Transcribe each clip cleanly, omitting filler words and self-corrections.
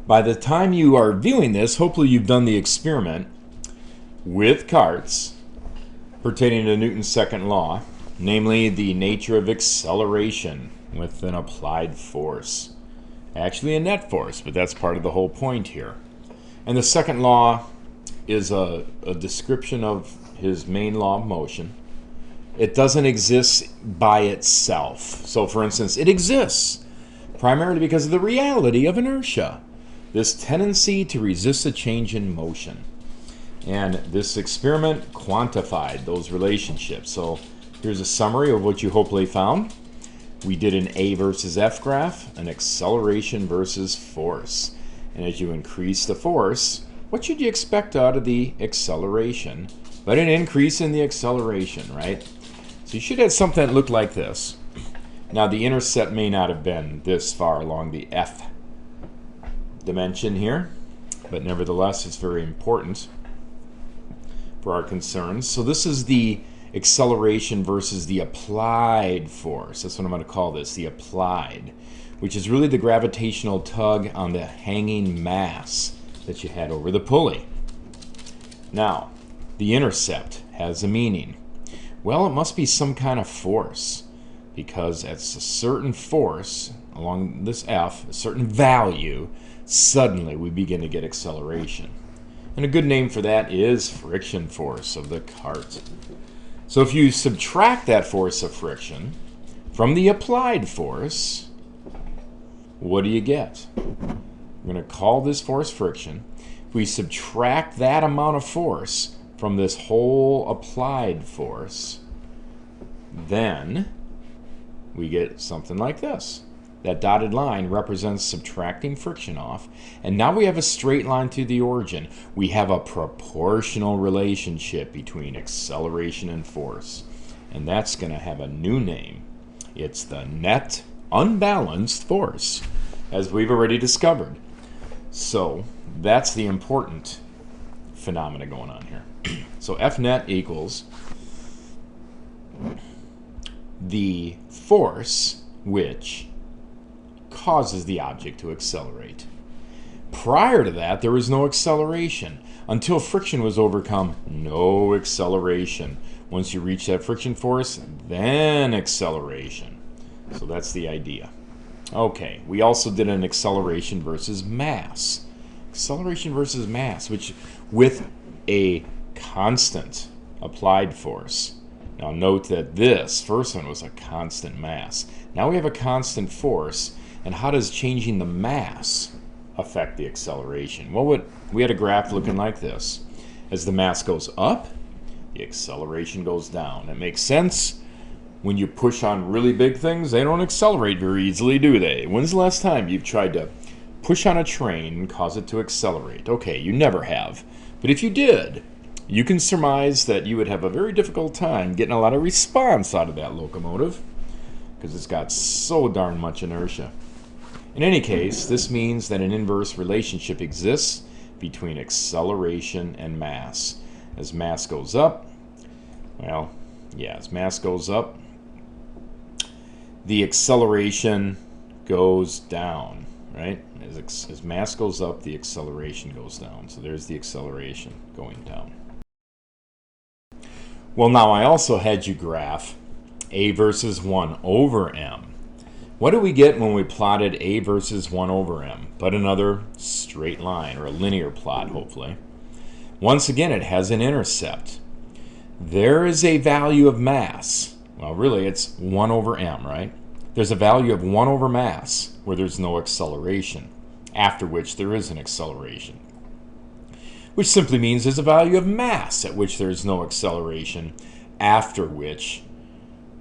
By the time you are viewing this, hopefully you've done the experiment with carts pertaining to Newton's second law, namely the nature of acceleration with an applied force. Actually a net force, but that's part of the whole point here. And the second law is a description of his main law of motion. It doesn't exist by itself. So for instance, it exists primarily because of the reality of inertia, this tendency to resist a change in motion. And this experiment quantified those relationships. So here's a summary of what you hopefully found. We did an A versus F graph, an acceleration versus force. And as you increase the force, what should you expect out of the acceleration? But an increase in the acceleration, right? So you should have something that looked like this. Now the intercept may not have been this far along the F dimension here, but nevertheless it's very important for our concerns. So this is the acceleration versus the applied force. That's what I'm going to call this, the applied, which is really the gravitational tug on the hanging mass that you had over the pulley. Now, the intercept has a meaning. Well, it must be some kind of force, because at a certain force along this F, a certain value, suddenly we begin to get acceleration. And a good name for that is friction force of the cart. So if you subtract that force of friction from the applied force, what do you get? We're going to call this force friction. If we subtract that amount of force from this whole applied force, then we get something like this. That dotted line represents subtracting friction off, and now we have a straight line to the origin. We have a proportional relationship between acceleration and force, and that's going to have a new name. It's the net unbalanced force, as we've already discovered. So that's the important phenomena going on here. So F net equals the force which causes the object to accelerate. Prior to that, there was no acceleration. Until friction was overcome, no acceleration. Once you reach that friction force, then acceleration. So that's the idea. Okay, we also did an acceleration versus mass. Acceleration versus mass, which with a constant applied force. Now note that this first one was a constant mass. Now we have a constant force. And how does changing the mass affect the acceleration? Well, we had a graph looking like this. As the mass goes up, the acceleration goes down. It makes sense. When you push on really big things, they don't accelerate very easily, do they? When's the last time you've tried to push on a train and cause it to accelerate? Okay, you never have. But if you did, you can surmise that you would have a very difficult time getting a lot of response out of that locomotive because it's got so darn much inertia. In any case, this means that an inverse relationship exists between acceleration and mass. As mass goes up, as mass goes up, the acceleration goes down, right? As mass goes up, the acceleration goes down. So there's the acceleration going down. Well, now I also had you graph A versus 1 over m. What do we get when we plotted A versus 1 over m? But another straight line, or a linear plot, hopefully. Once again, it has an intercept. There is a value of mass. Well, really, it's 1 over m, right? There's a value of 1 over mass where there's no acceleration, after which there is an acceleration. Which simply means there's a value of mass at which there's no acceleration, after which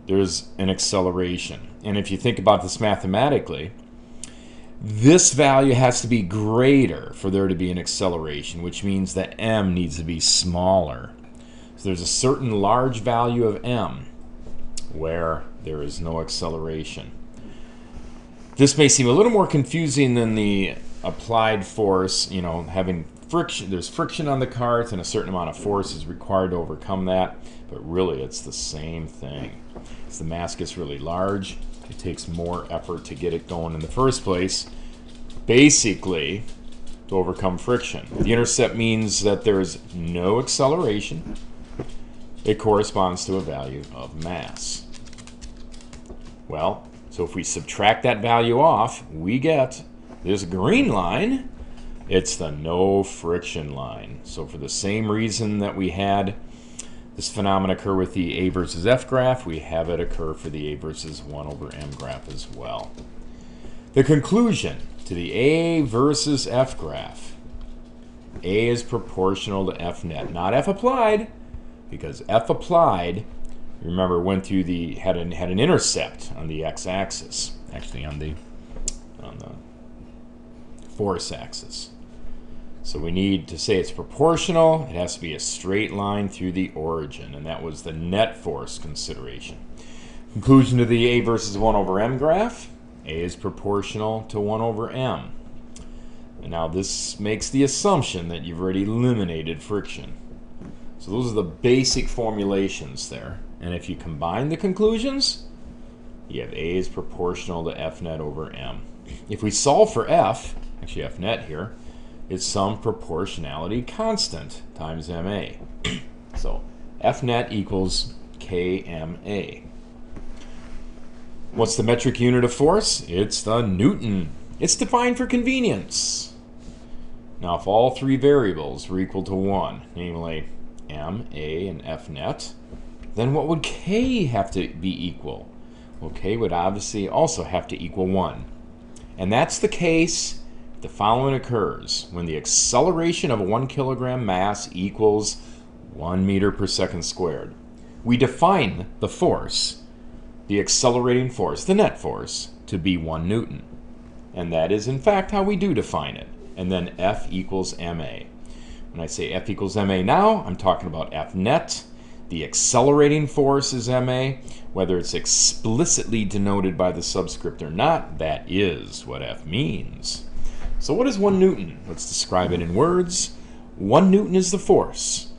there's an acceleration. And if you think about this mathematically, this value has to be greater for there to be an acceleration, which means that m needs to be smaller. So there's a certain large value of m where there is no acceleration. This may seem a little more confusing than the applied force, having friction. There's friction on the cart and a certain amount of force is required to overcome that, but really it's the same thing. As the mass gets really large, it takes more effort to get it going in the first place. Basically, to overcome friction. The intercept means that there is no acceleration. It corresponds to a value of mass. Well, so if we subtract that value off, we get this green line. It's the no friction line. So for the same reason that we had this phenomenon occur with the A versus F graph, we have it occur for the A versus 1 over M graph as well. The conclusion to the A versus F graph: A is proportional to F net, not F applied, because F applied, remember, went through had an intercept on the x-axis, actually on the force axis. So we need to say it's proportional. It has to be a straight line through the origin, and that was the net force consideration. Conclusion to the A versus 1 over M graph: A is proportional to 1 over M. And now this makes the assumption that you've already eliminated friction. So those are the basic formulations there. And if you combine the conclusions, you have A is proportional to F net over M. If we solve for F, actually F net here, it's some proportionality constant times MA. So F net equals KMA. What's the metric unit of force? It's the Newton. It's defined for convenience. Now, if all three variables were equal to 1, namely M, A, and F net, then what would K have to be equal? Well, K would obviously also have to equal 1. And that's the case if the following occurs: when the acceleration of a 1 kilogram mass equals 1 meter per second squared. We define the force, the accelerating force, the net force, to be 1 Newton. And that is, in fact, how we do define it. And then F equals MA. When I say F equals MA now, I'm talking about F net. The accelerating force is MA. Whether it's explicitly denoted by the subscript or not, that is what F means. So what is 1 Newton? Let's describe it in words. 1 Newton is the force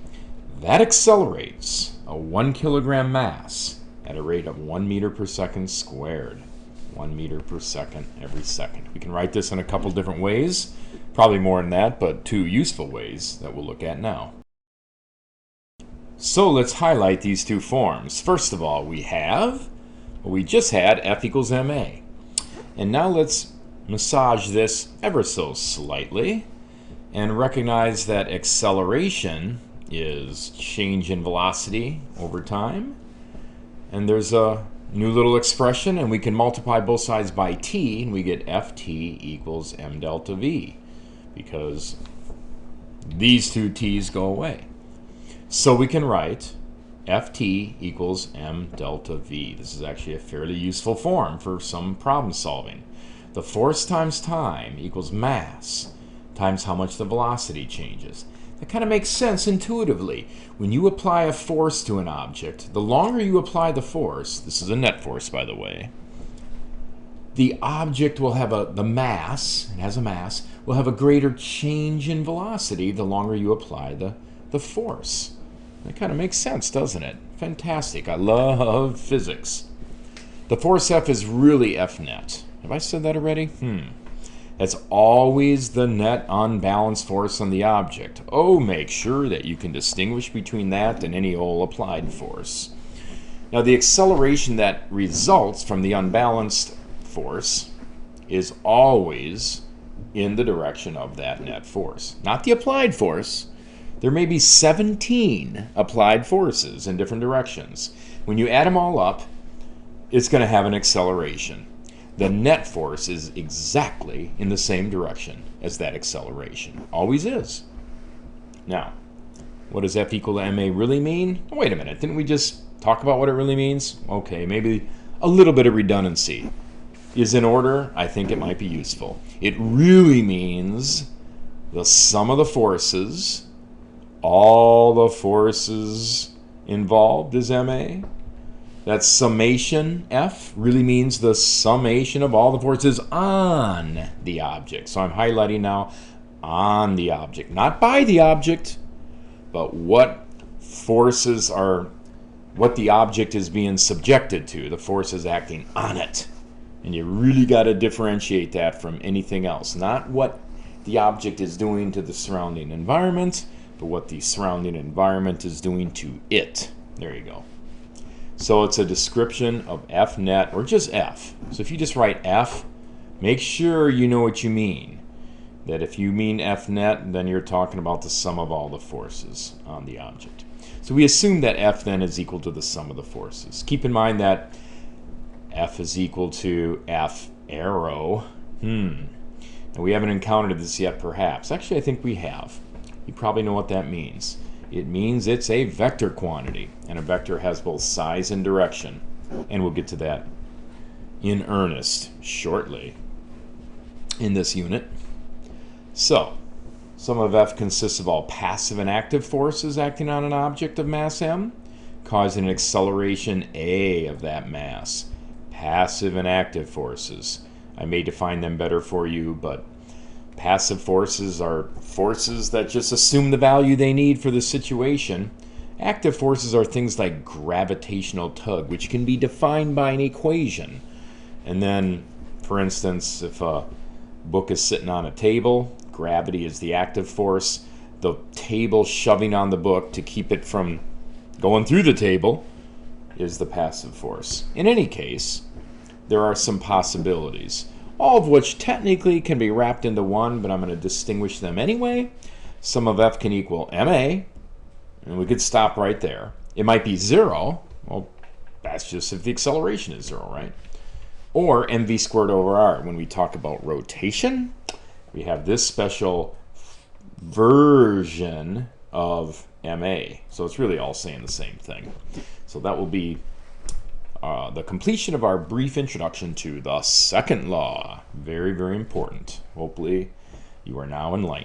that accelerates a 1 kilogram mass at a rate of 1 meter per second squared. 1 meter per second every second. We can write this in a couple different ways. Probably more than that, but 2 useful ways that we'll look at now. So let's highlight these 2 forms. First of all, we just had F equals MA. And now let's massage this ever so slightly and recognize that acceleration is change in velocity over time. And there's a new little expression, and we can multiply both sides by t, and we get Ft equals m delta v, because these 2 t's go away. So we can write Ft equals m delta v. This is actually a fairly useful form for some problem solving. The force times time equals mass times how much the velocity changes. That kind of makes sense intuitively. When you apply a force to an object, the longer you apply the force, this is a net force by the way, the object will have the mass, it has a mass, will have a greater change in velocity the longer you apply the force. That kind of makes sense, doesn't it? Fantastic. I love physics. The force F is really F net. Have I said that already? That's always the net unbalanced force on the object. Oh, make sure that you can distinguish between that and any old applied force. Now, the acceleration that results from the unbalanced force is always in the direction of that net force, not the applied force. There may be 17 applied forces in different directions. When you add them all up, it's going to have an acceleration. The net force is exactly in the same direction as that acceleration. Always is. Now, what does F equal to MA really mean? Wait a minute, didn't we just talk about what it really means? Okay, maybe a little bit of redundancy is in order. I think it might be useful. It really means the sum of the forces, all the forces involved is MA. That summation, F, really means the summation of all the forces on the object. So I'm highlighting now on the object. Not by the object, but what forces are, what the object is being subjected to. The forces acting on it. And you really got to differentiate that from anything else. Not what the object is doing to the surrounding environment, but what the surrounding environment is doing to it. There you go. So it's a description of F net, or just F. So if you just write F, make sure you know what you mean. That if you mean F net, then you're talking about the sum of all the forces on the object. So we assume that F then is equal to the sum of the forces. Keep in mind that F is equal to F arrow. And we haven't encountered this yet, perhaps. Actually, I think we have. You probably know what that means. It means it's a vector quantity, and a vector has both size and direction. And we'll get to that in earnest shortly in this unit. So, sum of F consists of all passive and active forces acting on an object of mass m, causing an acceleration a of that mass. Passive and active forces. I may define them better for you, but passive forces are forces that just assume the value they need for the situation. Active forces are things like gravitational tug, which can be defined by an equation. And then, for instance, if a book is sitting on a table, gravity is the active force. The table shoving on the book to keep it from going through the table is the passive force. In any case, there are some possibilities, all of which technically can be wrapped into one, but I'm going to distinguish them anyway. Sum of F can equal ma, and we could stop right there. It might be 0. Well, that's just if the acceleration is 0, right? Or mv squared over r. When we talk about rotation, we have this special version of ma. So it's really all saying the same thing. So that will be the completion of our brief introduction to the second law. Very, very important. Hopefully, you are now enlightened.